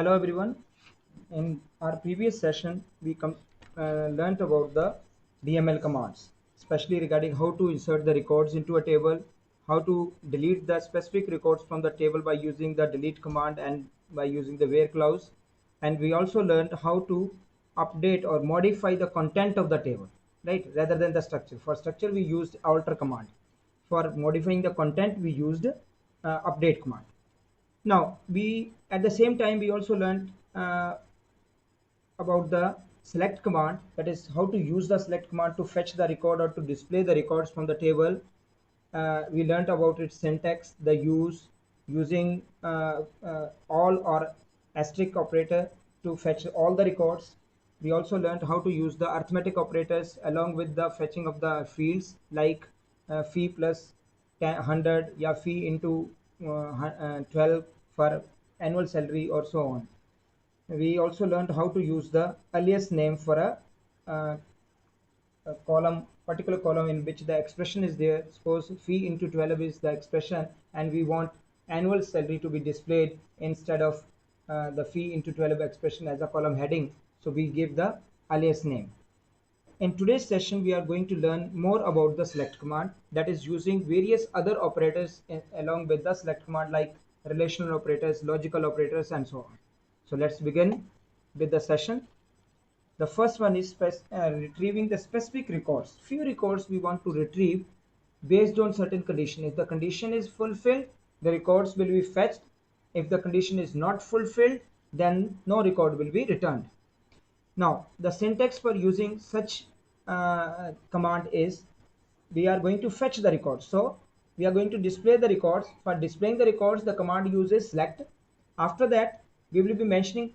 Hello everyone. In our previous session, we learnt about the DML commands, especially regarding how to insert the records into a table, how to delete the specific records from the table by using the delete command and by using the where clause. And we also learned how to update or modify the content of the table, right? Rather than the structure. For structure, we used alter command. For modifying the content, we used update command. Now, we at the same time we also learned about the select command, that is how to use the select command to fetch the record or to display the records from the table. We learned about its syntax, the using all or asterisk operator to fetch all the records. We also learned how to use the arithmetic operators along with the fetching of the fields like fee plus 100, yeah, fee into 12 for annual salary or so on. We also learned how to use the alias name for uh, a column, particular column in which the expression is there. Suppose fee into 12 is the expression and we want annual salary to be displayed instead of the fee into 12 expression as a column heading. So we give the alias name. In today's session, we are going to learn more about the select command, that is using various other operators along with the select command like relational operators, logical operators, and so on. So let's begin with the session. The first one is retrieving the specific records. Few records we want to retrieve based on certain condition. If the condition is fulfilled, the records will be fetched. If the condition is not fulfilled, then no record will be returned. Now, the syntax for using such command is we are going to fetch the records. So we are going to display the records. For displaying the records, the command uses select. After that, we will be mentioning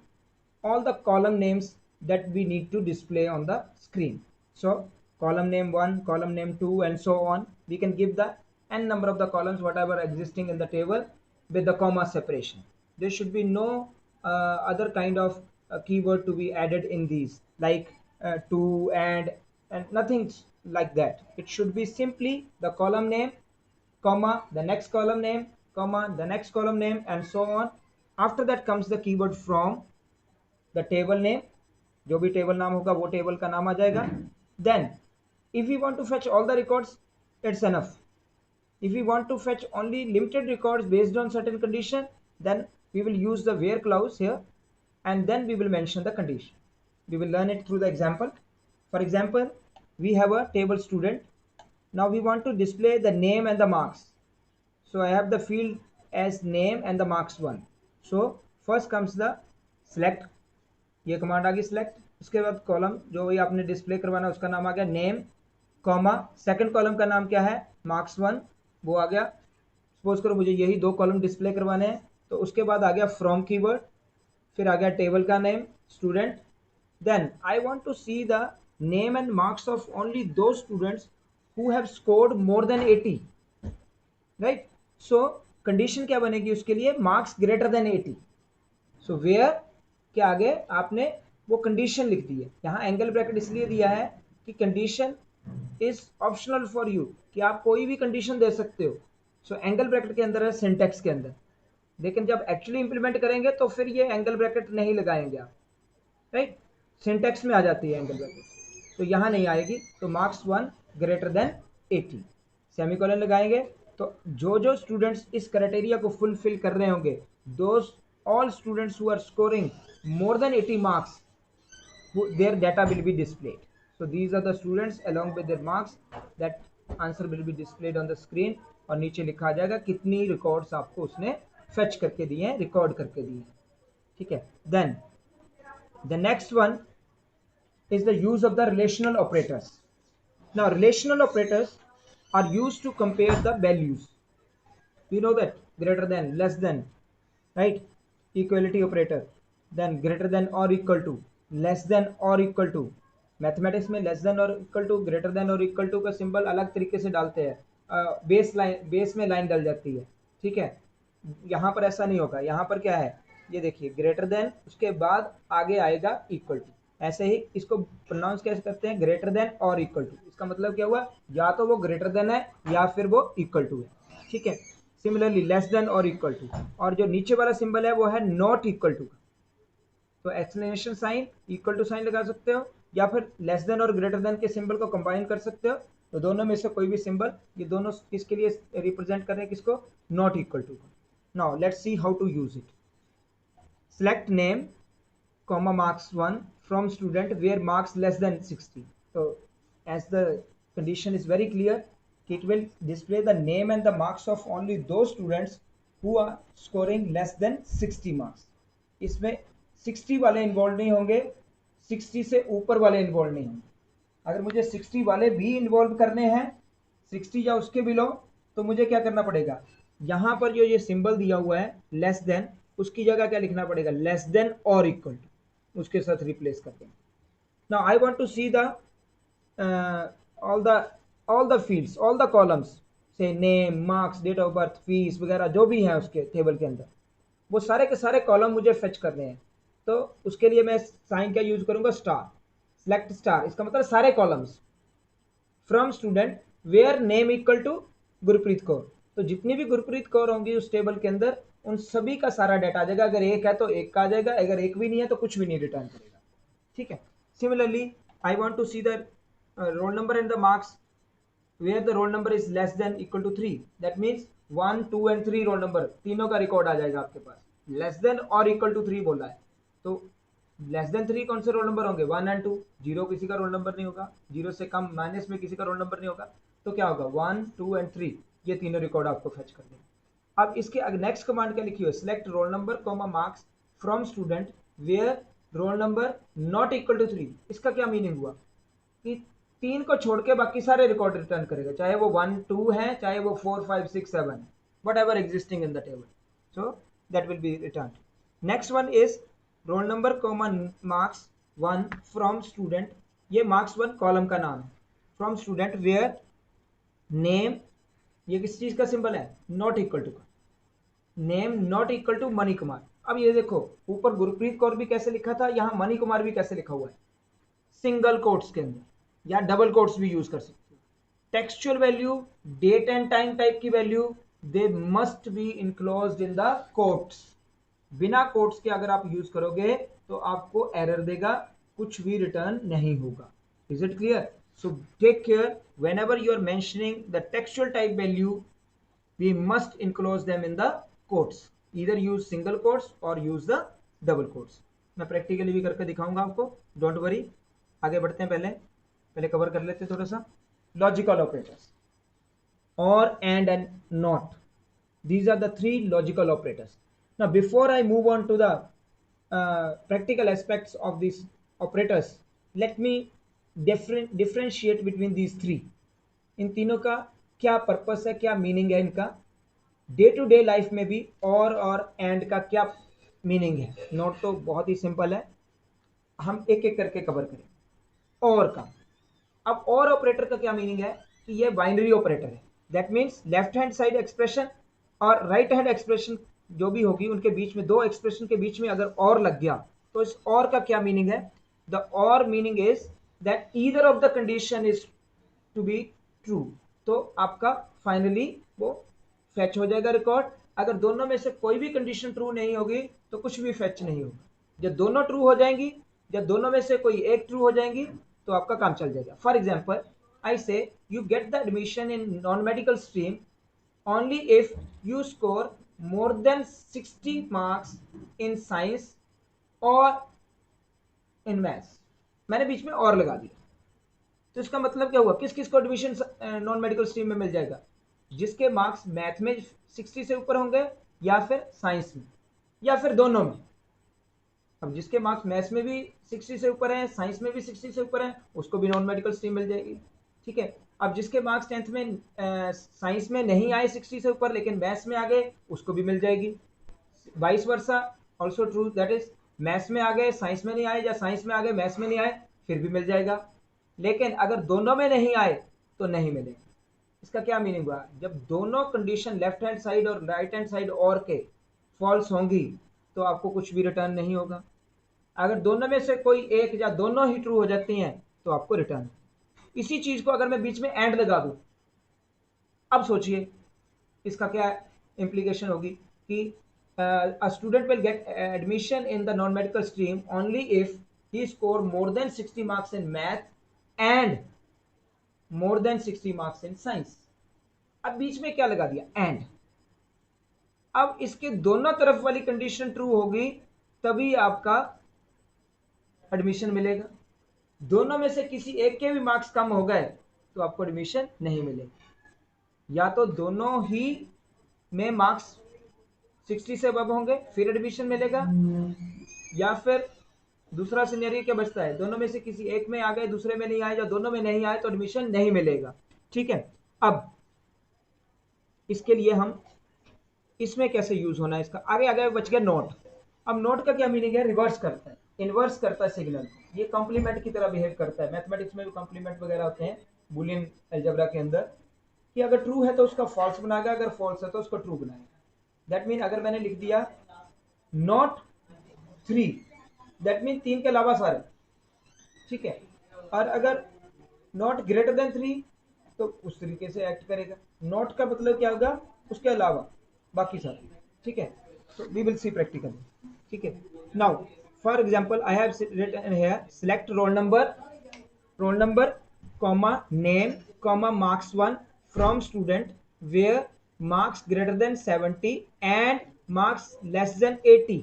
all the column names that we need to display on the screen. So column name 1, column name 2, and so on. We can give the n number of the columns whatever existing in the table with the comma separation. There should be no other kind of keyword to be added in these like to and nothing like that. It should be simply the column name, comma, the next column name, comma, the next column name, and so on. After that comes the keyword from, the table name, जो भी table नाम होगा वो table का नाम आ जाएगा. Then if we want to fetch all the records, it's enough. If we want to fetch only limited records based on certain condition, then we will use the where clause here, and then we will mention the condition. We will learn it through the example. For example, we have a table student. Now we want to display the name and the marks. So I have the field as name and the marks one. So first comes the select, ये command आ गई select. उसके बाद column जो भी आपने display करवाना उसका नाम आ गया नेम, कॉमा, सेकंड कॉलम का नाम क्या है, मार्क्स वन, वो आ गया. सपोज करो मुझे यही दो कॉलम डिस्प्ले करवाने हैं, तो उसके बाद आ गया फ्रॉम कीवर्ड, फिर आ गया टेबल का name student. Then I want to see the name and marks of only दो students who have scored more than 80, right. So condition क्या बनेगी उसके लिए, marks greater than 80. So where के आगे आपने वो कंडीशन लिख दी है. यहाँ एंगल ब्रैकेट इसलिए दिया है कि condition is optional for you, कि आप कोई भी कंडीशन दे सकते हो. सो एंगल ब्रैकेट के अंदर है सिंटेक्स के अंदर, लेकिन जब एक्चुअली इंप्लीमेंट करेंगे तो फिर ये एंगल ब्रैकेट नहीं लगाएंगे आप, राइट. सिंटेक्स में आ जाती है एंगल ब्रैकेट, तो यहाँ नहीं आएगी. तो marks one greater than 80, semicolon लगाएंगे. तो जो जो स्टूडेंट्स इस क्राइटेरिया को फुलफिल कर रहे होंगे, those all students who are scoring more than 80 marks, their data will be displayed. So these are the students along with their marks, that answer will be displayed on the screen. और नीचे लिखा जाएगा कितनी records आपको उसने fetch करके दिए हैं, रिकॉर्ड करके दिए हैं, ठीक है. Then the next one is the use of the relational operators. Now relational operators are used to compare the values. We know that greater than, less than, right, equality operator, then greater than or equal to, less than or equal to. Mathematics में less than और equal to, greater than और equal to का symbol अलग तरीके से डालते हैं. Base में लाइन डल जाती है, ठीक है. यहाँ पर ऐसा नहीं होगा. यहाँ पर क्या है, ये देखिए ग्रेटर देन, उसके बाद आगे आएगा इक्वल टू. ऐसे ही इसको प्रोनाउंस कैसे करते हैं, ग्रेटर देन और इक्वल टू. इसका मतलब क्या हुआ, या तो वो ग्रेटर देन है या फिर वो इक्वल टू है, ठीक है. सिमिलरली लेस देन और इक्वल टू, और जो नीचे वाला सिंबल है वो है नॉट इक्वल टू. तो exclamation sign, equal to sign लगा सकते हो, या फिर लेस देन और ग्रेटर देन के सिंबल को कंबाइन कर सकते हो। तो दोनों में से कोई भी सिंबल, ये दोनों किसके लिए रिप्रेजेंट कर रहे हैं, किसको, not equal to. Now let's see how to use it. Select name comma marks 1 from student where marks less than 60. So as the condition is very clear, it will display the name and the marks of only those students who are scoring less than 60 marks. इसमें 60 वाले involve नहीं होंगे, 60 से ऊपर वाले involve नहीं होंगे। अगर मुझे 60 वाले भी इन्वॉल्व करने हैं, 60 या उसके बिलो, तो मुझे क्या करना पड़ेगा, यहां पर जो ये सिंबल दिया हुआ है लेस देन, उसकी जगह क्या लिखना पड़ेगा, लेस देन और इक्वल टू, उसके साथ रिप्लेस कर देंगे। Now I want to see the all the fields, all the columns, say name, marks, date of birth, fees वगैरह जो भी है उसके टेबल के अंदर, वो सारे के सारे कॉलम मुझे फेच करने हैं। तो उसके लिए मैं साइन का यूज करूंगा, स्टार। सेलेक्ट स्टार, इसका मतलब सारे columns from student where name equal to Gurpreet Kaur. तो जितनी भी गुरप्रीत कौर होंगी उस टेबल के अंदर, उन सभी का सारा डाटा आ जाएगा। अगर एक है तो एक का आ जाएगा, अगर एक भी नहीं है तो कुछ भी नहीं रिटर्न करेगा। ठीक है। Similarly I want to see the roll number and the marks where the roll number is less than equal to 3। That means 1, 2 and 3 roll number, तीनों का रिकॉर्ड आ जाएगा आपके पास। लेस देन और इक्वल टू 3 बोला है, तो लेस देन 3 कौन से रोल नंबर होंगे, 1 एंड 2। 0 किसी का रोल नंबर नहीं होगा, 0 से कम माइनस में किसी का रोल नंबर नहीं होगा। तो क्या होगा, 1, 2 एंड 3, ये तीनों रिकॉर्ड आपको फेच कर देंगे। अब इसके नेक्स्ट कमांड क्या लिखी हुई है, select roll number comma marks from student where roll number not equal to 3। इसका क्या मीनिंग हुआ कि 3 को छोड़ के बाकी सारे रिकॉर्ड रिटर्न करेगा, चाहे वो 1, 2 है, चाहे वो 4, 5, 6, 7, what ever existing in the table, so that will be return. Next one is role number comma marks 1 from student, ये मार्क्स 1 कॉलम का नाम है, फ्रॉम स्टूडेंट वेयर नेम, ये किस चीज का सिंबल है, नॉट इक्वल टू का, name not equal to Mani Kumar. अब ये देखो ऊपर गुरप्रीत कौर भी कैसे लिखा था, यहां मनी कुमार भी कैसे लिखा हुआ है, सिंगल कोट्स के अंदर, या डबल कोट्स भी यूज कर सकते हो। Textual value, date and time type की value, they must be enclosed in the quotes. बिना कोट्स के अगर आप यूज करोगे तो आपको एरर देगा, कुछ भी रिटर्न नहीं होगा। Is it clear? So take care whenever you are mentioning the textual type value, we must enclose them in the quotes, either use single quotes or use the double quotes। मैं practically भी करके दिखाऊंगा आपको, don't worry. आगे बढ़ते हैं, पहले cover कर लेते हैं थोड़ा सा लॉजिकल ऑपरेटर्स, और and not. These are the 3 logical operators. Now before I move on to the practical aspects of these operators, let me differentiate between these 3। इन तीनों का क्या पर्पस है, क्या मीनिंग है इनका, डे टू डे लाइफ में भी और एंड का क्या मीनिंग है। नोट तो बहुत ही सिंपल है, हम एक एक करके कवर करें। और का, अब और ऑपरेटर का क्या मीनिंग है कि ये बाइनरी ऑपरेटर है। That means left hand side expression और राइट हैंड एक्सप्रेशन जो भी होगी, उनके बीच में, दो एक्सप्रेशन के बीच में अगर और लग गया तो इस और का क्या मीनिंग है, द और meaning is that either of the condition is to be true, तो आपका फाइनली वो फेच हो जाएगा रिकॉर्ड। अगर दोनों में से कोई भी कंडीशन ट्रू नहीं होगी तो कुछ भी फेच नहीं होगा। जब दोनों ट्रू हो जाएंगी, जब दोनों में से कोई एक ट्रू हो जाएंगी तो आपका काम चल जाएगा। फॉर एग्जाम्पल आई से you get the admission in non medical stream only if you score more than 60 marks in science or in maths। मैंने बीच में और लगा दिया, तो इसका मतलब क्या हुआ, किस किस को एडमिशन नॉन मेडिकल स्ट्रीम में मिल जाएगा, जिसके मार्क्स मैथ में 60 से ऊपर होंगे, या फिर साइंस में, या फिर दोनों में। अब जिसके मार्क्स मैथ्स में भी 60 से ऊपर है, साइंस में भी 60 से ऊपर है, उसको भी नॉन मेडिकल स्ट्रीम मिल जाएगी। ठीक है। अब जिसके मार्क्स 10th में साइंस में नहीं आए 60 से ऊपर, लेकिन मैथ्स में आ गए, उसको भी मिल जाएगी। Vice versa also true, that is maths में आ गए, साइंस में नहीं आए, या साइंस में आ गए, मैथ्स में नहीं आए, फिर भी मिल जाएगा। लेकिन अगर दोनों में नहीं आए तो नहीं मिलेगा। इसका क्या मीनिंग हुआ, जब दोनों कंडीशन लेफ्ट हैंड साइड और राइट हैंड साइड और के फॉल्स होंगी तो आपको कुछ भी रिटर्न नहीं होगा। अगर दोनों में से कोई एक या दोनों ही ट्रू हो जाती हैं तो आपको रिटर्न। इसी चीज को अगर मैं बीच में एंड लगा दूं, अब सोचिए इसका क्या इंप्लीकेशन होगी कि a student will get admission in the non-medical stream only if he score more than 60 marks in math and more than 60 marks in science. अब बीच में क्या लगा दिया, एंड. अब इसके दोनों तरफ वाली कंडीशन ट्रू होगी तभी आपका एडमिशन मिलेगा. दोनों में से किसी एक के भी मार्क्स कम हो गए तो आपको एडमिशन नहीं मिलेगा. या तो दोनों ही में मार्क्स 60 से अबव होंगे फिर एडमिशन मिलेगा, या फिर दूसरा सिनेरियो क्या बचता है, दोनों में से किसी एक में आ गए दूसरे में नहीं आए, या दोनों में नहीं आए तो एडमिशन नहीं मिलेगा. ठीक है. अब इसके लिए हम इसमें कैसे यूज होना है इसका, आगे आगे बच गया नोट. अब नोट का क्या मीनिंग है, रिवर्स करता है, इनवर्स करता है सिग्नल. ये कॉम्प्लीमेंट की तरह बिहेव करता है. मैथमेटिक्स में भी कॉम्प्लीमेंट वगैरह होते हैं बूलियन अलजेब्रा के अंदर, कि अगर ट्रू है तो उसका फॉल्स बनाएगा, अगर फॉल्स है तो उसको ट्रू बनाएगा. दैट मीन अगर मैंने लिख दिया नॉट 3, दैट मीन 3 के अलावा सारे. ठीक है. और अगर नॉट ग्रेटर देन 3 तो उस तरीके से एक्ट करेगा. नॉट का मतलब क्या होगा, उसके अलावा बाकी सारे. ठीक है. तो वी विल सी प्रैक्टिकली. ठीक है. Now for example I have written here select roll number comma name comma marks 1 from student where marks greater than 70 and marks less than 80.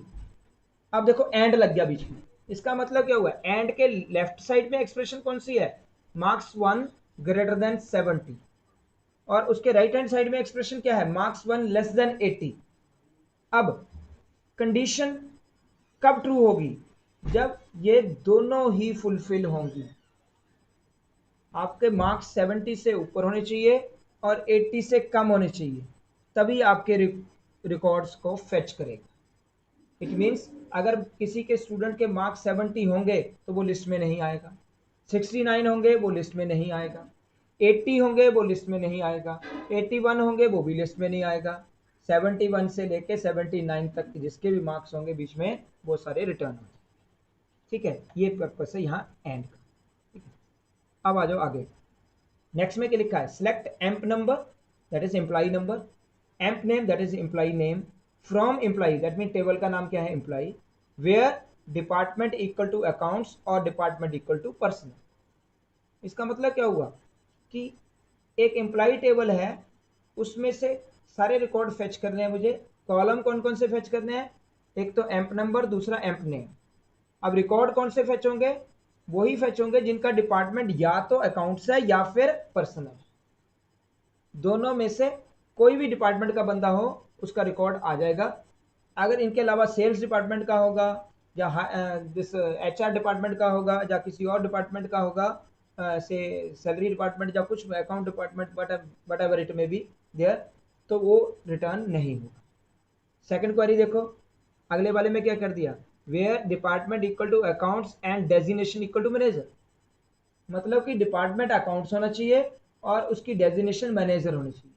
अब देखो एंड लग गया बीच में. इसका मतलब क्या हुआ, एंड के लेफ्ट साइड में एक्सप्रेशन कौन सी है, मार्क्स 1 ग्रेटर देन 70, और उसके राइट हैंड साइड में एक्सप्रेशन क्या है, मार्क्स 1 लेस देन 80. अब कंडीशन कब ट्रू होगी, जब ये दोनों ही फुलफिल होंगी. आपके मार्क्स 70 से ऊपर होने चाहिए और 80 से कम होने चाहिए, तभी आपके रिकॉर्ड्स को फेच करेगा. इट मीन्स अगर किसी के स्टूडेंट के मार्क्स 70 होंगे तो वो लिस्ट में नहीं आएगा, 69 होंगे वो लिस्ट में नहीं आएगा, 80 होंगे वो लिस्ट में नहीं आएगा, 81 होंगे वो भी लिस्ट में नहीं आएगा, 71 से लेके 79 तक जिसके भी मार्क्स होंगे बीच में वो सारे रिटर्न होंगे. ठीक है. ये पर्पस है यहाँ एंड का. ठीक है. अब आ जाओ आगे. नेक्स्ट में क्या लिखा है, select emp number that is employee number, emp name that is employee name, from employee that mean table का नाम क्या है employee, where department equal to accounts और डिपार्टमेंट इक्वल टू पर्सनल. इसका मतलब क्या हुआ कि एक एम्प्लॉई टेबल है, उसमें से सारे रिकॉर्ड फेच करने हैं मुझे. कॉलम कौन कौन से फेच करने हैं, एक तो एम्प नंबर, दूसरा एम्प नेम. अब रिकॉर्ड कौन से फेच होंगे, वही फेच होंगे जिनका डिपार्टमेंट या तो अकाउंट्स है या फिर पर्सनल. दोनों में से कोई भी डिपार्टमेंट का बंदा हो उसका रिकॉर्ड आ जाएगा. अगर इनके अलावा सेल्स डिपार्टमेंट का होगा या दिस HR डिपार्टमेंट का होगा या किसी और डिपार्टमेंट का होगा, से सैलरी डिपार्टमेंट या कुछ account department whatever it may be there, तो वो रिटर्न नहीं होगा. सेकंड क्वेरी देखो, अगले वाले में क्या कर दिया, where department equal to accounts and designation equal to manager. मतलब कि डिपार्टमेंट अकाउंट्स होना चाहिए और उसकी डेजिग्नेशन मैनेजर होनी चाहिए.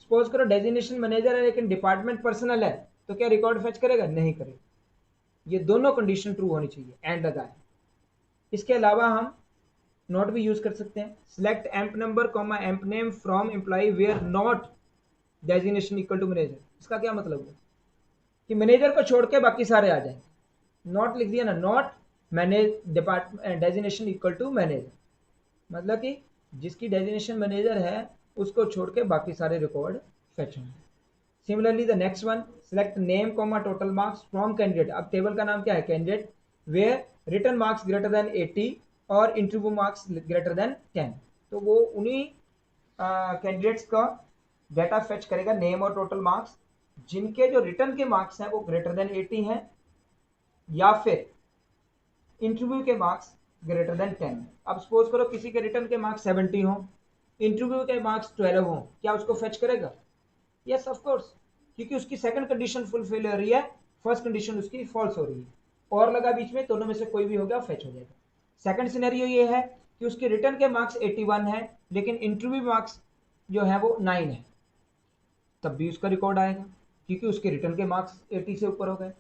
सपोज करो डेजिग्नेशन मैनेजर है लेकिन डिपार्टमेंट पर्सनल है, तो क्या रिकॉर्ड फेच करेगा, नहीं करेगा. ये दोनों कंडीशन ट्रू होनी चाहिए, एंड लगा है. इसके अलावा हम नोट भी यूज कर सकते हैं, select emp number comma emp name from employee where not designation equal to manager. इसका क्या मतलब है कि मैनेजर को छोड़ के बाकी सारे आ जाएंगे. नॉट लिख दिया ना, not manage department designation equal to manager, मतलब कि जिसकी डेजिग्नेशन मैनेजर है उसको छोड़ के बाकी सारे रिकॉर्ड फेच होंगे. Similarly the next one, select name comma total marks from candidate. अब टेबल का नाम क्या है, candidate, where written marks greater than 80 और इंटरव्यू मार्क्स ग्रेटर देन 10. तो वो उन्हीं कैंडिडेट्स का डाटा फेच करेगा, नेम और टोटल मार्क्स, जिनके जो रिटर्न के मार्क्स हैं वो ग्रेटर देन 80 हैं या फिर इंटरव्यू के मार्क्स ग्रेटर देन 10. अब सपोज करो किसी के रिटर्न के मार्क्स 70 हो, इंटरव्यू के मार्क्स 12 हो, क्या उसको फेच करेगा, यस ऑफ कोर्स, क्योंकि उसकी सेकंड कंडीशन फुलफिल हो रही है, फर्स्ट कंडीशन उसकी फॉल्स हो रही है. और लगा बीच में, दोनों में से कोई भी होगा फेच हो जाएगा. सेकंड सिनेरियो ये है कि उसके रिटर्न के मार्क्स 81 है लेकिन इंटरव्यू मार्क्स जो है वो 9 है, तब भी उसका रिकॉर्ड आएगा क्योंकि उसके रिटर्न के मार्क्स 80 से ऊपर हो गए.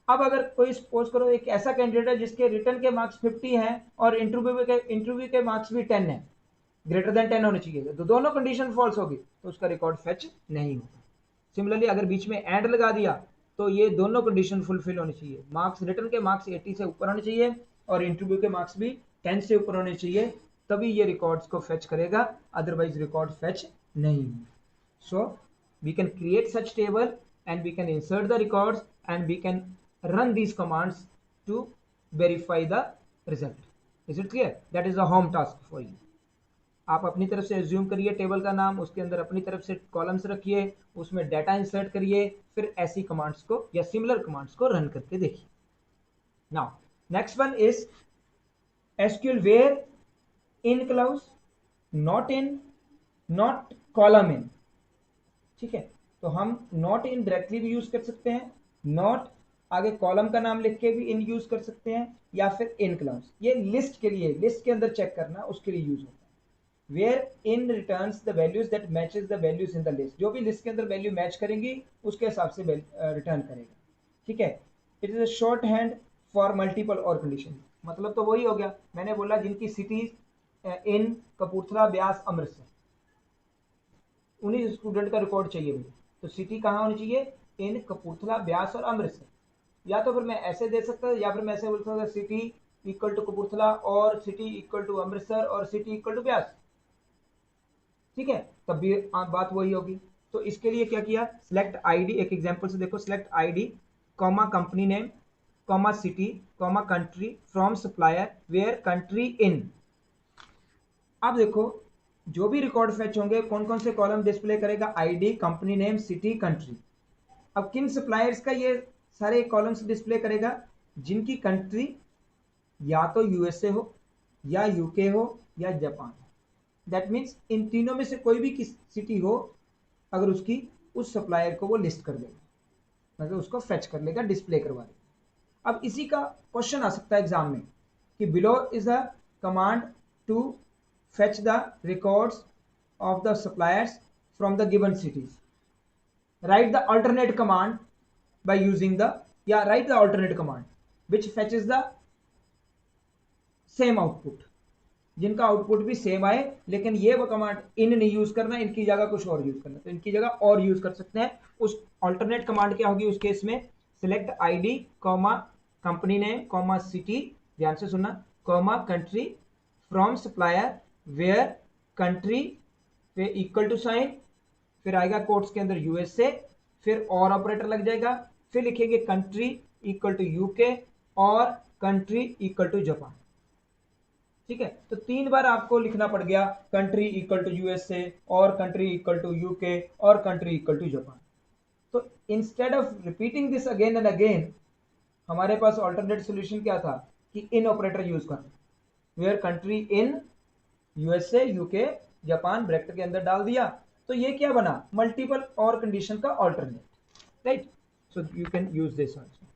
अब अगर कोई सपोज करो एक ऐसा कैंडिडेट है जिसके रिटर्न के मार्क्स 50 हैं और इंटरव्यू के मार्क्स भी 10 है, ग्रेटर देन 10 होने चाहिए, तो दोनों कंडीशन फॉल्स होगी तो उसका रिकॉर्ड फेच नहीं होगा. सिमिलरली अगर बीच में एंड लगा दिया तो ये दोनों कंडीशन फुलफिल होनी चाहिए, मार्क्स रिटर्न के मार्क्स 80 से ऊपर होने चाहिए और इंटरव्यू के मार्क्स भी 10 से ऊपर होने चाहिए, तभी ये रिकॉर्ड्स को फेच करेगा, अदरवाइज रिकॉर्ड फेच नहीं। So we can create such table and we can insert the records and we can run these commands to verify the result. Is it clear? That is the home task for you. आप अपनी तरफ से assume करिए table का नाम, उसके अंदर अपनी तरफ से कॉलम्स रखिए, उसमें डाटा इंसर्ट करिए, फिर ऐसी कमांड्स को या सिमिलर कमांड्स को रन करके देखिए। Now next one is SQL where in clause, not in, not column in. ठीक है, तो हम नॉट इन डायरेक्टली भी यूज कर सकते हैं, नॉट आगे कॉलम का नाम लिख के भी इन यूज कर सकते हैं, या फिर इन क्लाउज, ये लिस्ट के लिए, लिस्ट के अंदर चेक करना उसके लिए यूज होता है। Where in returns the values that matches the values in the list, जो भी लिस्ट के अंदर वैल्यू मैच करेंगी उसके हिसाब से रिटर्न करेगा। ठीक है, it is a short hand for multiple और कंडीशन। मतलब तो वही हो गया, मैंने बोला जिनकी सिटीज इन कपूरथला, ब्यास, अमृतसर, उन्हीं स्टूडेंट का रिकॉर्ड चाहिए मुझे, तो सिटी कहाँ होनी चाहिए, इन कपूरथला, ब्यास और अमृतसर। या तो फिर मैं ऐसे दे सकता या फिर मैं ऐसे बोल सकता सिटी इक्वल टू कपूरथला और सिटी इक्वल टू अमृतसर और सिटी इक्वल टू ब्यास। ठीक है, तब भी बात वही होगी। तो इसके लिए क्या किया, सिलेक्ट आईडी, एक एग्जांपल से देखो, select ID comma company name comma city comma country from supplier where country in. अब देखो जो भी रिकॉर्ड फेच होंगे कौन कौन से कॉलम डिस्प्ले करेगा, ID, company name, city, country. अब किन सप्लायर्स का ये सारे कॉलम्स डिस्प्ले करेगा, जिनकी कंट्री या तो यूएसए हो या यूके हो या जापान। दैट मीन्स इन तीनों में से कोई भी किस सिटी हो, अगर उसकी उस सप्लायर को वो लिस्ट कर देगा, मतलब उसको फेच कर लेगा, डिस्प्ले करवा देगा। अब इसी का क्वेश्चन आ सकता है एग्जाम में कि below is the command to fetch the records of the suppliers from the given cities, write the alternate command by using the, write the alternate command which fetches the same output, जिनका output भी same आए, लेकिन ये वो command in नहीं use करना, इनकी जगह कुछ और यूज करना, तो इनकी जगह और यूज कर सकते हैं। उस अल्टरनेट कमांड क्या होगी उस केस में, select ID comma company name comma city, ध्यान से सुनना, comma country from supplier where country पे इक्वल टू साइन, फिर आएगा कोट्स के अंदर यूएसए, फिर और ऑपरेटर लग जाएगा, फिर लिखेंगे कंट्री इक्वल टू यूके और कंट्री इक्वल टू जापान। ठीक है, तो 3 बार आपको लिखना पड़ गया कंट्री इक्वल टू यूएसए और कंट्री इक्वल टू यूके और कंट्री इक्वल टू जापान। तो instead of repeating this again and again, हमारे पास ऑल्टरनेट सोल्यूशन क्या था कि इन ऑपरेटर यूज करना, where country in USA UK Japan bracket के अंदर डाल दिया, तो ये क्या बना, मल्टीपल और कंडीशन का alternate, right. So you can use this also.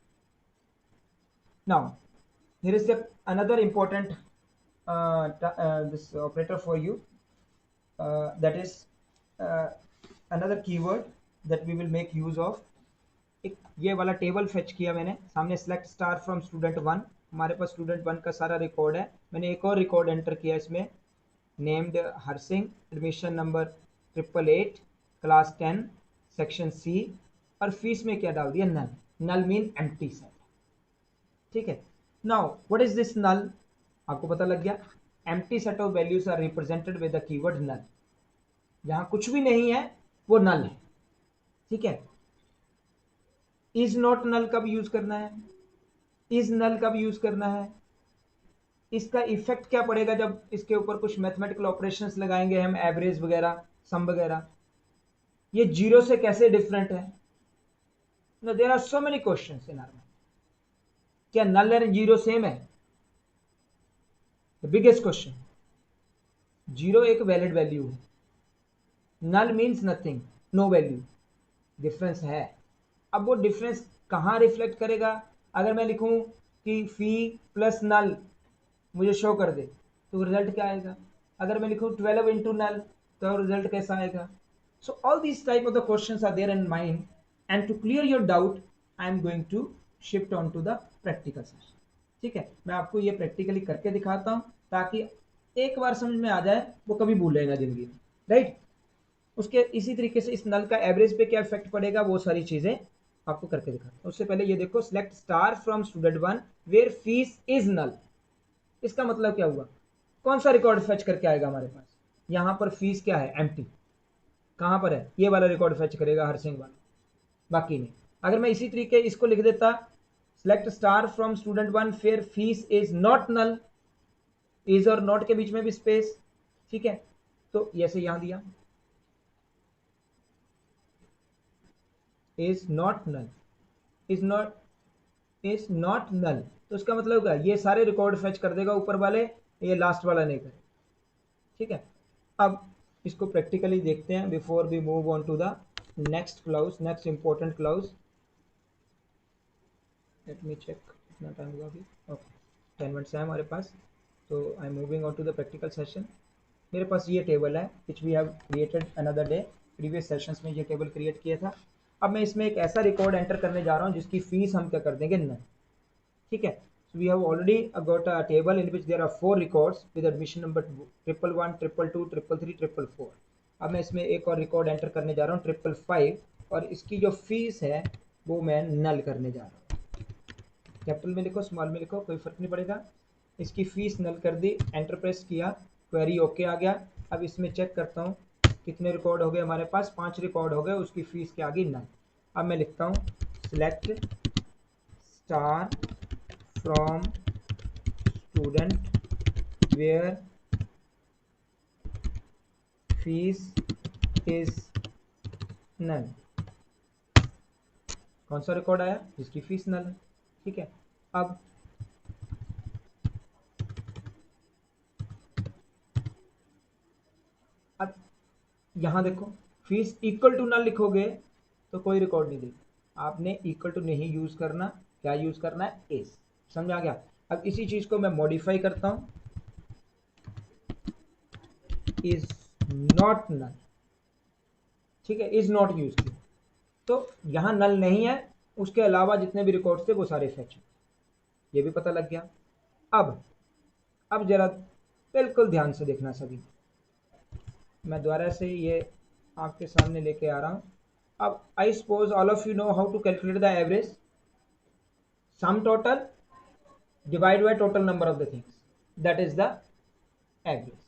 Now here is another important this operator for you, that is another keyword that we will make use of। एक ये वाला टेबल फेच किया मैंने, सामने select star from student 1, हमारे पास student 1 का सारा record है, मैंने एक और रिकॉर्ड एंटर किया इसमें, named Harsingh, admission number 888, class 10, section C, और फीस में क्या डाल दिया, null, null mean empty set. ठीक है, now what is this null, आपको पता लग गया, empty set of values are represented with the keyword null, जहां कुछ भी नहीं है वो नल है। ठीक है, इज नॉट नल कब यूज करना है, इज नल कब यूज करना है, इसका इफेक्ट क्या पड़ेगा जब इसके ऊपर कुछ मैथमेटिकल ऑपरेशंस लगाएंगे हम, एवरेज वगैरह, सम वगैरह, ये जीरो से कैसे डिफरेंट है। There are so many questions in our mind, क्या नल एंड जीरो सेम है, द बिगेस्ट क्वेश्चन। जीरो एक वैलिड वैल्यू है, null means nothing, no value, difference है। अब वो डिफरेंस कहाँ रिफ्लेक्ट करेगा, अगर मैं लिखूं कि फी प्लस नल मुझे शो कर दे तो रिजल्ट क्या आएगा, अगर मैं लिखूं 12 इंटू नल तो रिजल्ट कैसा आएगा। So all this type of the questions are there in mind, and to clear your doubt I am going to shift on to the practical session. ठीक है, मैं आपको ये प्रैक्टिकली करके दिखाता हूँ ताकि एक बार समझ में आ जाए, वो कभी भूलेगा जिंदगी में, राइट। उसके इसी तरीके से इस नल का एवरेज पे क्या इफेक्ट पड़ेगा, वो सारी चीजें आपको करके दिखाता हूँ। उससे पहले ये देखो, select star from student one where fees is null. इसका मतलब क्या हुआ, कौन सा रिकॉर्ड फेच करके आएगा हमारे पास, यहाँ पर फीस क्या है, एम्प्टी। कहाँ पर है, ये वाला रिकॉर्ड फेच करेगा हर सिंह वाला, बाकी नहीं। अगर मैं इसी तरीके इसको लिख देता, select star from student one where fees is not null, is और नॉट के बीच में भी स्पेस, ठीक है। तो ऐसे यहां दिया is not null, is not null, तो इसका मतलब क्या, ये सारे रिकॉर्ड फेच कर देगा ऊपर वाले, ये लास्ट वाला नहीं करे, ठीक है। अब इसको प्रैक्टिकली देखते हैं before we move on to the next clause, next important clause. Let me check कितना टाइम हुआ अभी, ओके 10 मिनट्स है हमारे पास। तो I am moving on to the practical session. मेरे पास ये टेबल है which we have created another day, previous sessions में ये टेबल क्रिएट किया था। अब मैं इसमें एक ऐसा रिकॉर्ड एंटर करने जा रहा हूँ जिसकी फीस हम क्या कर देंगे, नल, ठीक है। So we have already got a table in which there are 4 records with admission number 111, 222, 333, 444। अब मैं इसमें एक और रिकॉर्ड एंटर करने जा रहा हूँ 555, और इसकी जो फीस है वो मैं नल करने जा रहा हूँ। कैपिटल में लिखो, स्मॉल में लिखो, कोई फर्क नहीं पड़ेगा। इसकी फीस नल कर दी, एंटर प्रेस किया, क्वेरी ओके आ गया। अब इसमें चेक करता हूँ कितने रिकॉर्ड हो गए हमारे पास, 5 रिकॉर्ड हो गए, उसकी फीस क्या आ गई, नल। अब मैं लिखता हूँ select star from student where fees is null. कौन सा रिकॉर्ड आया जिसकी फीस नल है, ठीक है। अब यहां देखो, फीस इक्वल टू नल लिखोगे तो कोई रिकॉर्ड नहीं देगा, आपने इक्वल टू नहीं यूज करना, क्या यूज करना है, इज। समझ आ गया। अब इसी चीज को मैं मॉडिफाई करता हूं, इज नॉट नल, ठीक है, इज नॉट यूज किया तो यहां नल नहीं है, उसके अलावा जितने भी रिकॉर्ड्स थे वो सारे फेच, ये भी पता लग गया। अब जरा बिल्कुल ध्यान से देखना सभी, मैं दोबारा से ये आपके सामने लेके आ रहा हूं। अब I suppose all of you know how to calculate the average, sum total divide by total number of the things, that is the average,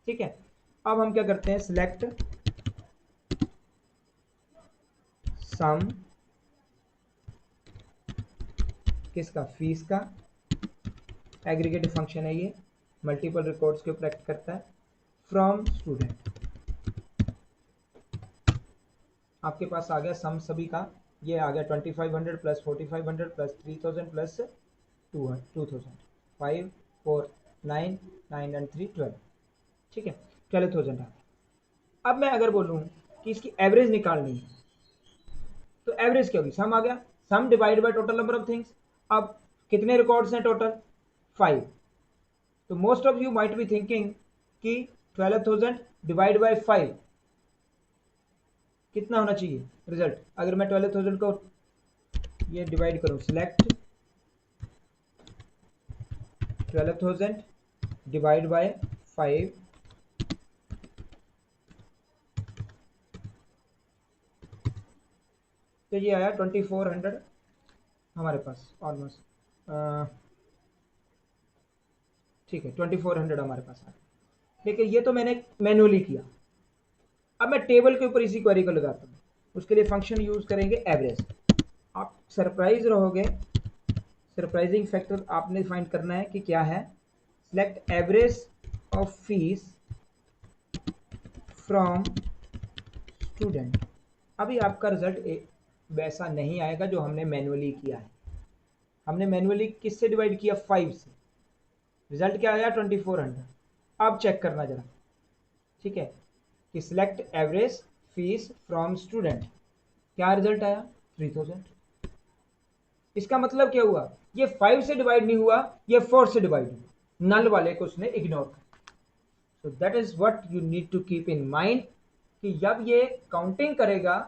ठीक है। अब हम क्या करते हैं, सिलेक्ट सम, किसका, फीस का, एग्रीगेटिव फंक्शन है ये, मल्टीपल रिकॉर्ड्स के ऊपर एक्ट करता है, फ्रॉम स्टूडेंट। आपके पास आ गया सम सभी का, ये आ गया 2500 प्लस 4500 प्लस 3000 प्लस 2000, 5 4 9 9 एंड 3 12, ठीक है, 12,000 आ गया। अब मैं अगर बोलूँ कि इसकी एवरेज निकालनी है तो एवरेज क्या होगी, सम आ गया, sum divide by total number of things. अब कितने रिकॉर्ड्स हैं टोटल, 5। तो most of you might be thinking कि 12,000 डिवाइड बाय 5 कितना होना चाहिए रिजल्ट। अगर मैं 12,000 को ये डिवाइड करूं, सिलेक्ट 12,000 डिवाइड बाय 5, तो ये आया 2400 हमारे पास ऑलमोस्ट, ठीक है 2400 हमारे पास आया। लेकिन ये तो मैंने मैन्युअली किया। अब मैं टेबल के ऊपर इसी क्वेरी को लगाता हूँ, उसके लिए फंक्शन यूज करेंगे एवरेज। आप सरप्राइज रहोगे, सरप्राइजिंग फैक्टर आपने फाइंड करना है कि क्या है, select average of fees from student. अभी आपका रिजल्ट वैसा नहीं आएगा जो हमने मैन्युअली किया है। हमने मैन्युअली किससे डिवाइड किया, 5 से, रिजल्ट क्या आया 2400। अब चेक करना जरा, ठीक है, कि select average fees from student, क्या रिजल्ट आया 3000। इसका मतलब क्या हुआ, ये 5 से डिवाइड नहीं हुआ, ये 4 से डिवाइड हुआ, नल वाले को उसने इग्नोर कर। So that is what you need to keep in mind कि जब ये काउंटिंग करेगा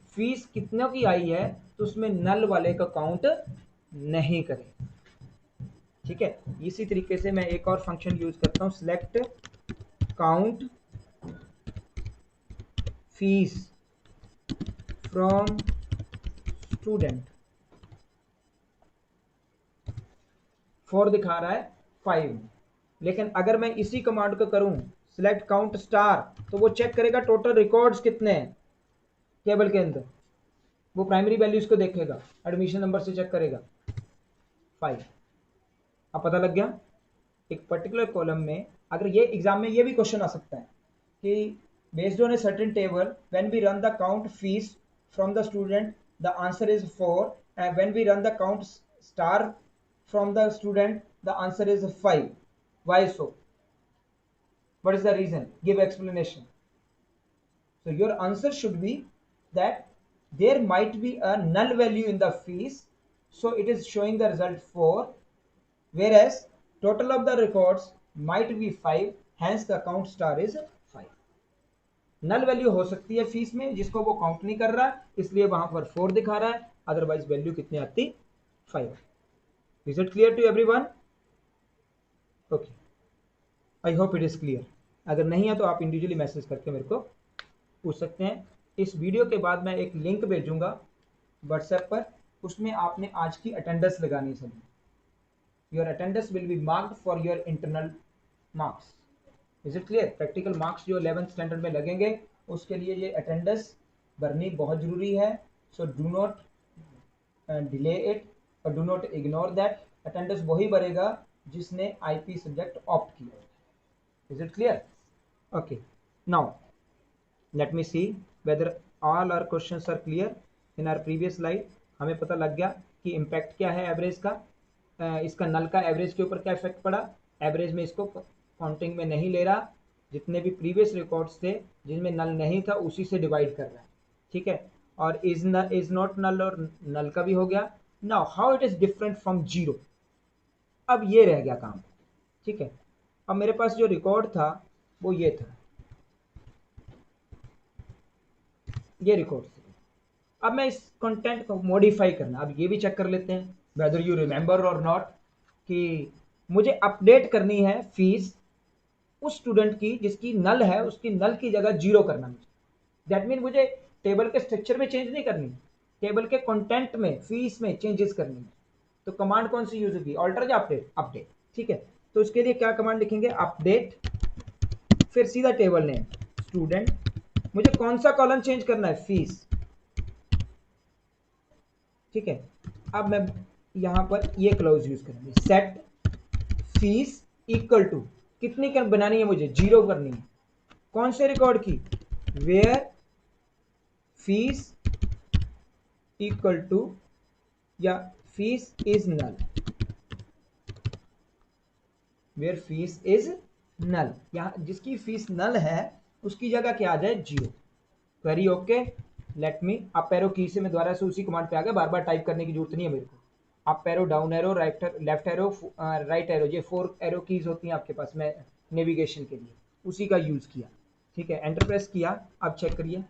फीस कितनों की आई है तो उसमें नल वाले का काउंट नहीं करेगा, ठीक है। इसी तरीके से मैं एक और फंक्शन यूज करता हूं, select count fees from student, 4 दिखा रहा है 5, लेकिन अगर मैं इसी कमांड को करूं सिलेक्ट काउंट स्टार, तो वो चेक करेगा टोटल रिकॉर्ड्स कितने हैं टेबल के अंदर, वो प्राइमरी वैल्यूज को देखेगा, एडमिशन नंबर से चेक करेगा 5। अब पता लग गया एक पर्टिकुलर कॉलम में, अगर ये एग्जाम में ये भी क्वेश्चन आ सकता है कि based on a certain table when we run the count fees from the student the answer is 4 and when we run the count star from the student the answer is 5, why so, what is the reason, give explanation. So your answer should be that there might be a null value in the fees, so it is showing the result 4, whereas total of the records might be 5, hence the count star is 5। Null value हो सकती है fees में जिसको वो count नहीं कर रहा है, इसलिए वहां पर 4 दिखा रहा है, अदरवाइज वैल्यू कितनी आती 5। Is it clear to everyone? Okay, I hope it is clear. अगर नहीं है तो आप इंडिविजुअली मैसेज करके मेरे को पूछ सकते हैं। इस वीडियो के बाद मैं एक लिंक भेजूंगा व्हाट्सएप पर, उसमें आपने आज की अटेंडेंस लगानी है। Your attendance will be marked for your internal marks. Is it clear? Practical marks जो 11th स्टैंडर्ड में लगेंगे उसके लिए ये अटेंडेंस भरनी बहुत जरूरी है। So do not delay it और do not ignore that. Attendance वही भरेगा जिसने आईपी सब्जेक्ट ऑप्ट किया। Is it clear? Okay, now let me see whether all our questions are clear in our previous slide। हमें पता लग गया कि इम्पैक्ट क्या है एवरेज का, इसका नल का एवरेज के ऊपर क्या इफेक्ट पड़ा। एवरेज में इसको काउंटिंग में नहीं ले रहा, जितने भी प्रीवियस रिकॉर्ड्स थे जिनमें नल नहीं था उसी से डिवाइड कर रहा है, ठीक है। और इज नॉट नल और नल का भी हो गया। Now how it is different from zero, अब ये रह गया काम, ठीक है। अब मेरे पास जो रिकॉर्ड था वो ये था, ये रिकॉर्ड। अब मैं इस कंटेंट को मॉडिफाई करना, अब ये भी चेक कर लेते हैं वेदर यू रिमेंबर और नॉट, कि मुझे अपडेट करनी है फीस उस स्टूडेंट की जिसकी नल है, उसकी नल की जगह 0 करना मुझे। दैट मीन मुझे टेबल के स्ट्रक्चर में चेंज नहीं करनी, टेबल के कंटेंट में फीस में चेंजेस करनी है। तो कमांड कौन सी यूज होगी, ऑल्टर या अपडेट? अपडेट, ठीक है। तो उसके लिए क्या कमांड लिखेंगे, अपडेट, फिर सीधा टेबल नेम स्टूडेंट, मुझे कौन सा कॉलम चेंज करना है, फीस, ठीक है। अब मैं यहां पर ये क्लॉज यूज करेंगे, सेट फीस इक्वल टू, कितनी बनानी है मुझे, 0 करनी है। कौन से रिकॉर्ड की, वेयर फीस इक्वल टू या fees is null, where fees is null, यहां जिसकी फीस नल है उसकी जगह क्या आ जाए, 0। Query okay, let me up arrow की से मैं दोबारा से उसी कमांड पे आ गया, बार बार टाइप करने की जरूरत नहीं है मेरे को। Up arrow, down arrow, right left arrow, right arrow, ये 4 एरो कीज होती हैं आपके पास, मैं नेविगेशन के लिए उसी का यूज किया, ठीक है। एंटर प्रेस किया, अब चेक करिए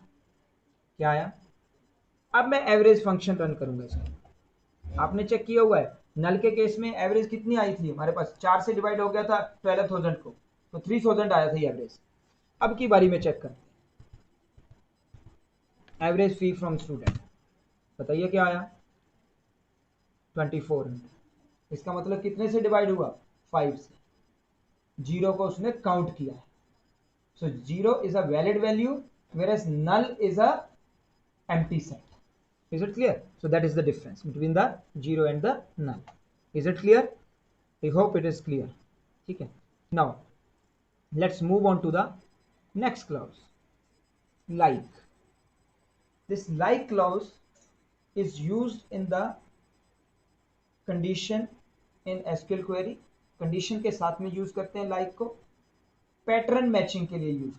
क्या आया। अब मैं एवरेज फंक्शन रन करूंगा इसमें। आपने चेक किया हुआ है नल के केस में एवरेज कितनी आई थी हमारे पास, 4 से डिवाइड हो गया था 12,000 को, तो 3000 आया था एवरेज। अब की बारी में चेक करते हैं एवरेज फी फ्रॉम स्टूडेंट, बताइए क्या आया, 2400। इसका मतलब कितने से डिवाइड हुआ, 5 से, 0 को उसने काउंट किया है। सो 0 is a valid value whereas null is a empty set। Is it clear? So that is the difference between the 0 and the null। Is it clear? I hope it is clear। ठीक है। Now let's move on to the next clause, like। This like clause is used in the condition in SQL query। Condition के साथ में use करते हैं like को, pattern matching के लिए यूज।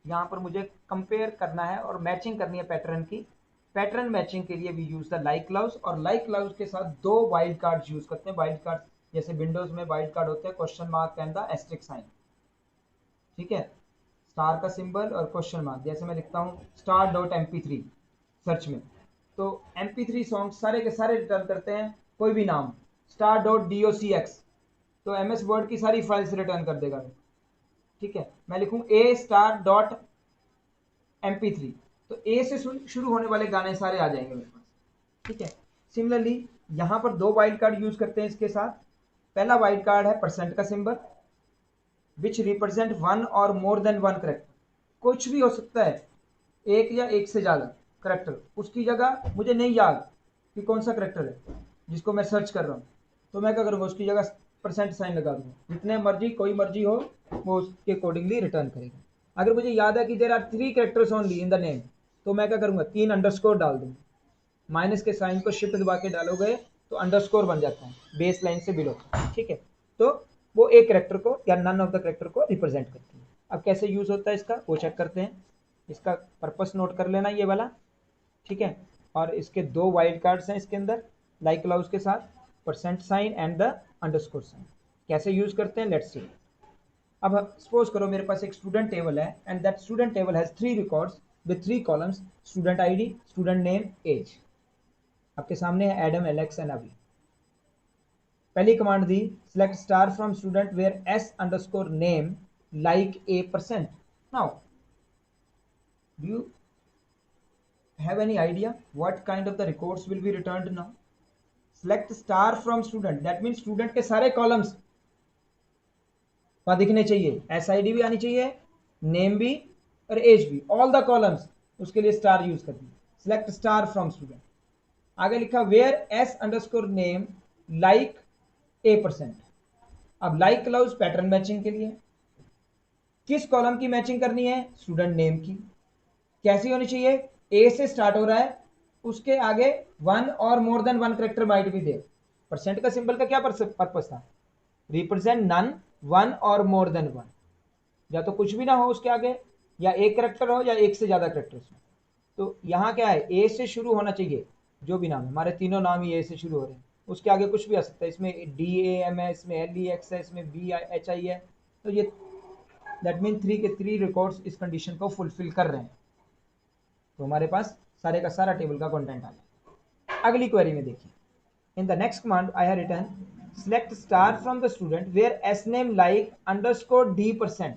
यहां पर मुझे कंपेयर करना है और मैचिंग करनी है पैटर्न की, पैटर्न मैचिंग के लिए भी यूज द लाइक क्लाउज। और लाइक क्लाउज के साथ 2 वाइल्ड कार्ड यूज करते हैं। वाइल्ड कार्ड जैसे विंडोज में वाइल्ड कार्ड होते हैं, question mark and the asterisk sign, ठीक है, स्टार का सिंबल और क्वेश्चन मार्क। जैसे मैं लिखता हूँ star.mp3 सर्च में, तो mp3 सॉन्ग सारे के सारे रिटर्न करते हैं, कोई भी नाम, star.docx तो एमएस वर्ड की सारी फाइल्स रिटर्न कर देगा, ठीक है। मैं लिखूं a*.mp3 तो ए से शुरू होने वाले गाने सारे आ जाएंगे मेरे पास, ठीक है। सिमिलरली यहाँ पर दो वाइल्ड कार्ड यूज करते हैं इसके साथ। पहला वाइल्ड कार्ड है परसेंट का सिंबल विच रिप्रेजेंट वन और मोर देन वन करेक्टर। कुछ भी हो सकता है, एक या एक से ज़्यादा करेक्टर। उसकी जगह मुझे नहीं याद कि कौन सा करेक्टर है जिसको मैं सर्च कर रहा हूँ, तो मैं क्या करूँगा, उसकी जगह परसेंट साइन लगा दूंगा। जितने मर्जी कोई मर्जी हो वो उसके अकॉर्डिंगली रिटर्न करेगा। अगर मुझे याद है कि there are 3 characters only in the name, तो मैं क्या करूँगा, 3 अंडरस्कोर डाल दूंगा। माइनस के साइन को शिफ्ट दबा के डालोगे तो अंडरस्कोर बन जाता है बेस लाइन से बिलो। ठीक है, तो वो एक करेक्टर को या नन ऑफ द करेक्टर को रिप्रेजेंट करती है। अब कैसे यूज होता है इसका वो चेक करते हैं। इसका पर्पस नोट कर लेना ये वाला। ठीक है, और इसके दो वाइल्ड कार्ड्स हैं इसके अंदर लाइक क्लाउज के साथ, percent sign and the underscore sign. कैसे यूज करते हैं लेट्स सी। अब सपोज करो मेरे पास एक स्टूडेंट टेबल है and that student table has 3 records with 3 columns, student ID, student name, age. आपके सामने है एडम, एलेक्स एंड अभी। पहली कमांड दी select star from student where S underscore name like A percent. Now do you have any idea what kind of the records will be returned now? Select star from student, that means student के सारे columns वहां दिखने चाहिए, SID भी आनी चाहिए, name भी और एज भी, ऑल द कॉलम्स। उसके लिए स्टार यूज कर दिए। सिलेक्ट स्टार फ्रॉम स्टूडेंट, आगे लिखा where S underscore name like A percent. अब लाइक क्लाउज पैटर्न मैचिंग के लिए किस कॉलम की मैचिंग करनी है, स्टूडेंट नेम की। कैसी होनी चाहिए, ए से स्टार्ट हो रहा है, उसके आगे वन और more than one character might भी दे। परसेंट का सिंबल का क्या पर्पस था, रिप्रेजेंट नन, वन और मोर देन वन। या तो कुछ भी ना हो उसके आगे, या एक करेक्टर हो या एक से ज्यादा करेक्टर्स हो। तो यहाँ क्या है, ए से शुरू होना चाहिए। जो भी नाम है, हमारे तीनों नाम ही ए से शुरू हो रहे हैं, उसके आगे कुछ भी आ सकता है। इसमें DAM है, इसमें LEX है, इसमें BHI है। तो ये दैट मीन 3 के 3 रिकॉर्ड्स इस कंडीशन को फुलफिल कर रहे हैं। तो हमारे पास सारे का सारा टेबल का कंटेंट आ गया। अगली क्वेरी में देखिए, in the next command I have written select star from the student where S name like underscore D percent.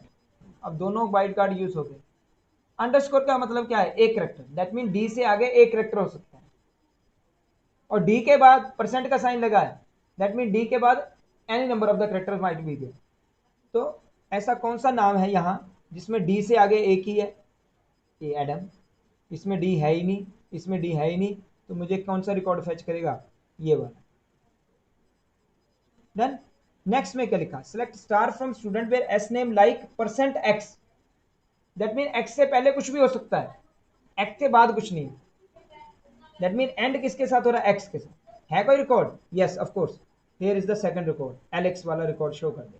अब दोनों वाइल्ड कार्ड यूज हो गए। अंडरस्कोर का मतलब क्या है, एक करेक्टर, दैट मीन D से आगे एक करेक्टर हो सकता है, और D के बाद परसेंट का साइन लगा है, दैट मीन D के बाद any number of the character might be there. तो ऐसा कौन सा नाम है यहाँ जिसमें D से आगे एक ही है, ये एडम। इसमें D है ही नहीं, इसमें D है ही नहीं, तो मुझे कौन सा रिकॉर्ड फेच करेगा, ये वाला। देन नेक्स्ट में क्या लिखा, select star from student where S name like percent X. That mean X से पहले कुछ भी हो सकता है, एक्स के बाद कुछ नहीं। दैट मीन एंड किसके साथ हो रहा है, एक्स के साथ। है कोई record, yes of course, here is the second record, Alex वाला रिकॉर्ड शो कर दे।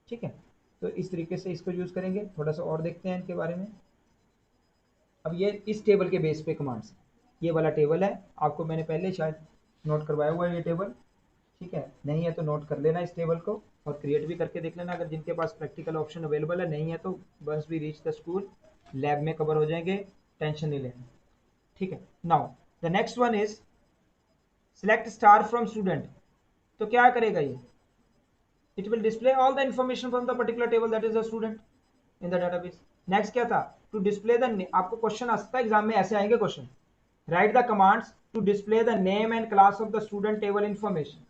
ठीक है, तो इस तरीके से इसको यूज करेंगे। थोड़ा सा और देखते हैं इनके बारे में। अब ये इस टेबल के बेस पे कमांड्स, ये वाला टेबल है, आपको मैंने पहले शायद नोट करवाया हुआ है ये टेबल। ठीक है, नहीं है तो नोट कर लेना इस टेबल को, और क्रिएट भी करके देख लेना। अगर जिनके पास प्रैक्टिकल ऑप्शन अवेलेबल है, नहीं है तो बस भी रीच द स्कूल लैब में कवर हो जाएंगे, टेंशन नहीं लेना। ठीक है, now the next one is select star from student. तो क्या करेगा ये, it will display all the information from the particular table that is the student in the database. Next क्या था, टू डिस्प्ले द, आपको क्वेश्चन आ सकता है एग्जाम में, ऐसे आएंगे question, write the commands to display the name and class of the student table information.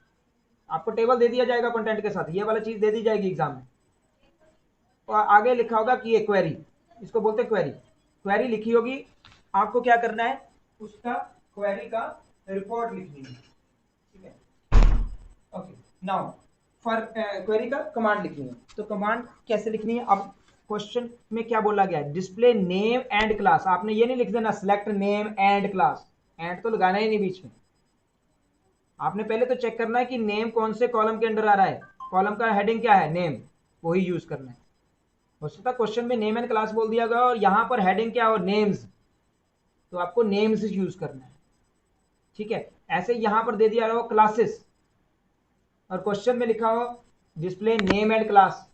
आपको टेबल दे दिया जाएगा कंटेंट के साथ, ये वाला चीज दे दी जाएगी एग्जाम में, और आगे लिखा होगा कि ये क्वेरी, इसको बोलते हैं क्वेरी। क्वेरी लिखी होगी, आपको क्या करना है, उसका क्वेरी का रिपोर्ट लिखनी है। ठीक है, ओके, नाउ फॉर क्वेरी का कमांड लिखनी है। तो कमांड कैसे लिखनी है, अब क्वेश्चन में क्या बोला गया है, डिस्प्ले नेम एंड क्लास। आपने ये नहीं लिख देना select name and class, and तो लगाना ही नहीं बीच में। आपने पहले तो चेक करना है कि नेम कौन से कॉलम के अंडर आ रहा है, कॉलम का हेडिंग क्या है, नेम, वही यूज करना है। हो सकता है क्वेश्चन में नेम एंड क्लास बोल दिया गया और यहाँ पर हेडिंग क्या हो, नेम्स, तो आपको नेम्स यूज करना है। ठीक है, ऐसे यहाँ पर दे दिया रहा हो क्लासेस, और क्वेश्चन में लिखा हो डिस्प्ले नेम एंड क्लास,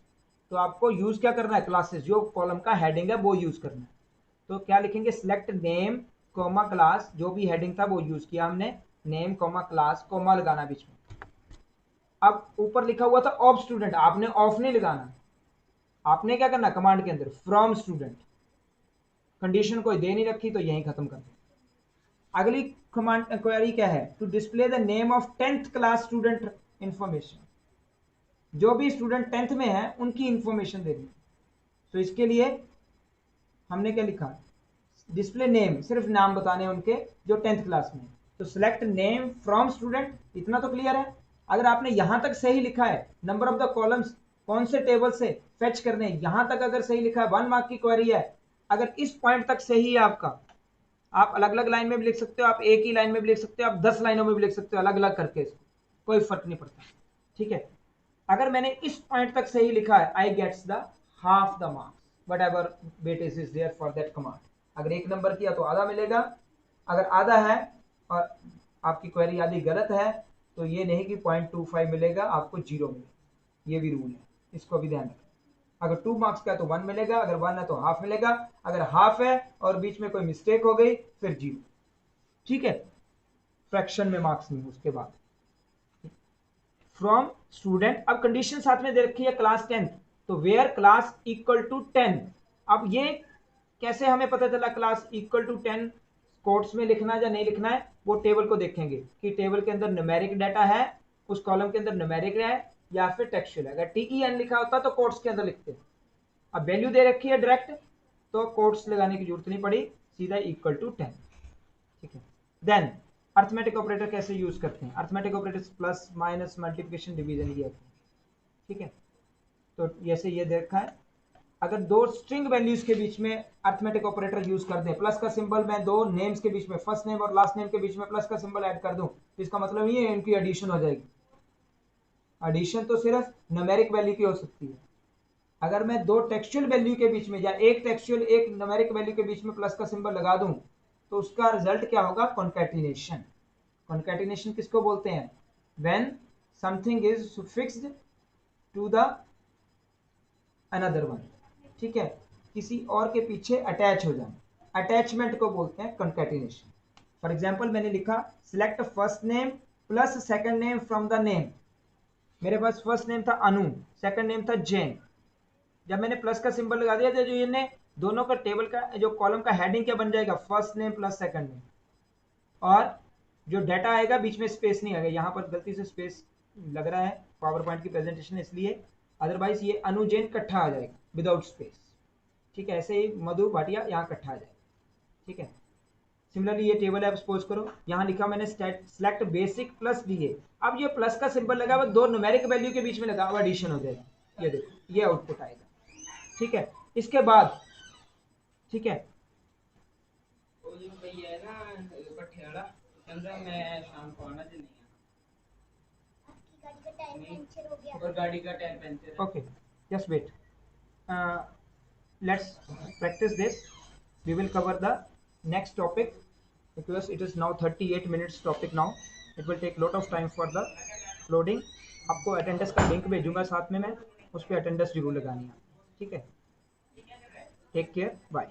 तो आपको यूज क्या करना है, क्लासेस, जो कॉलम का हेडिंग है वो यूज करना है। तो क्या लिखेंगे, सिलेक्ट नेम कॉमा क्लास, जो भी हेडिंग था वो यूज किया हमने, नेम कॉमा क्लास, कॉमा लगाना बीच में। अब ऊपर लिखा हुआ था ऑफ स्टूडेंट, आपने ऑफ नहीं लगाना, आपने क्या करना, कमांड के अंदर फ्रॉम स्टूडेंट, कंडीशन कोई दे नहीं रखी तो यहीं खत्म कर दो। अगली कमांड क्वेरी क्या है, to display the name of 10th class student information, जो भी स्टूडेंट 10th में है उनकी इंफॉर्मेशन देनी। तो इसके लिए हमने क्या लिखा, डिस्प्ले नेम, सिर्फ नाम बताने उनके जो 10th क्लास में। तो सिलेक्ट नेम फ्रॉम स्टूडेंट, इतना तो क्लियर है। अगर आपने यहां तक सही लिखा है, नंबर ऑफ द कॉलम्स कौन से टेबल से फेच करने, यहां तक अगर सही लिखा है 1 मार्क की क्वेरी है। अगर इस पॉइंट तक सही है आपका, आप अलग अलग लाइन में भी लिख सकते हो, आप एक ही लाइन में भी लिख सकते हो, आप 10 लाइनों में भी लिख सकते हो अलग अलग करके, इसको कोई फर्क नहीं पड़ता। ठीक है, अगर मैंने इस पॉइंट तक सही लिखा है, I gets the half the marks whatever weightage is there for that command. अगर 1 नंबर किया तो आधा मिलेगा, अगर आधा है और आपकी क्वेरी आधी गलत है तो ये नहीं कि 0.25 मिलेगा, आपको 0 मिलेगा। ये भी रूल है, इसको भी ध्यान रखें। अगर 2 मार्क्स का है तो 1 मिलेगा, अगर 1 है तो हाफ मिलेगा, अगर हाफ है और बीच में कोई मिस्टेक हो गई फिर 0। ठीक है, फ्रैक्शन में मार्क्स नहीं उसके बाद। फ्रॉम स्टूडेंट, अब कंडीशन साथ में दे रखी है क्लास 10th, तो वेयर क्लास इक्वल टू 10। अब ये कैसे हमें पता चला क्लास इक्वल टू 10 कोट्स में लिखना है या नहीं लिखना है, वो टेबल को देखेंगे कि टेबल के अंदर न्यूमेरिक डाटा है, उस कॉलम के अंदर न्यूमेरिक है या फिर टेक्सचुअल है। अगर TEN लिखा होता तो कोट्स के अंदर लिखते। अब वैल्यू दे रखी है डायरेक्ट, तो कोट्स लगाने की जरूरत नहीं पड़ी, सीधा इक्वल टू 10। ठीक है, देन अर्थमेटिक ऑपरेटर कैसे यूज करते हैं, arithmetic operator plus minus multiplication division ये। ठीक है, तो जैसे ये देखा है, अगर दो स्ट्रिंग वैल्यूज के बीच में अर्थमेटिक ऑपरेटर यूज कर दें, प्लस का सिंबल मैं दो नेम्स के बीच में, फर्स्ट नेम और लास्ट नेम के बीच में प्लस का सिंबल ऐड कर दूं, तो इसका मतलब ये है इनकी एडिशन हो जाएगी। एडिशन तो सिर्फ न्यूमेरिक वैल्यू की हो सकती है। अगर मैं दो टेक्सचुअल वैल्यू के बीच में या एक टेक्सचुअल एक न्यूमेरिक वैल्यू के बीच में प्लस का सिंबल लगा दूं, तो उसका रिजल्ट क्या होगा, कॉन्कैटिनेशन। कॉन्कैटिनेशन किसको बोलते हैं, when something is suffixed to the another one. ठीक है, किसी और के पीछे अटैच हो जाना, अटैचमेंट को बोलते हैं कॉन्कैटिनेशन। फॉर एग्जांपल मैंने लिखा select first name plus second name from the name. मेरे पास फर्स्ट नेम था अनु, सेकंड नेम था जैन। जब मैंने प्लस का सिंबल लगा दिया तो जो ये दोनों का टेबल का जो कॉलम का हेडिंग क्या बन जाएगा, first name plus second name, और जो डाटा आएगा बीच में स्पेस नहीं आएगा। यहाँ पर गलती से स्पेस लग रहा है पावर पॉइंट की प्रेजेंटेशन इसलिए, अदरवाइज ये अनु जैन इकट्ठा आ जाएगा विदाउट स्पेस। ठीक है, ऐसे ही मधु भाटिया यहाँ इकट्ठा आ जाएगा। ठीक है, सिमिलरली ये टेबल है, सपोज करो यहाँ लिखा मैंने सेलेक्ट बेसिक प्लस DA। अब ये प्लस का सिंबल लगा हुआ दो न्यूमेरिक वैल्यू के बीच में लगा हुआ, एडिशन हो जाएगा। ये देखो ये आउटपुट आएगा। ठीक है, इसके बाद ठीक है गाड़ी का tyre puncture. Okay, just wait, let's practice this. We will cover the next topic because it is now 38 minutes topic now. It will take lot of time for the loading. आपको अटेंडेंस का link भेजूंगा साथ में, मैं उस पर attendance जरूर लगानी है। ठीक है, टेक केयर, बाय।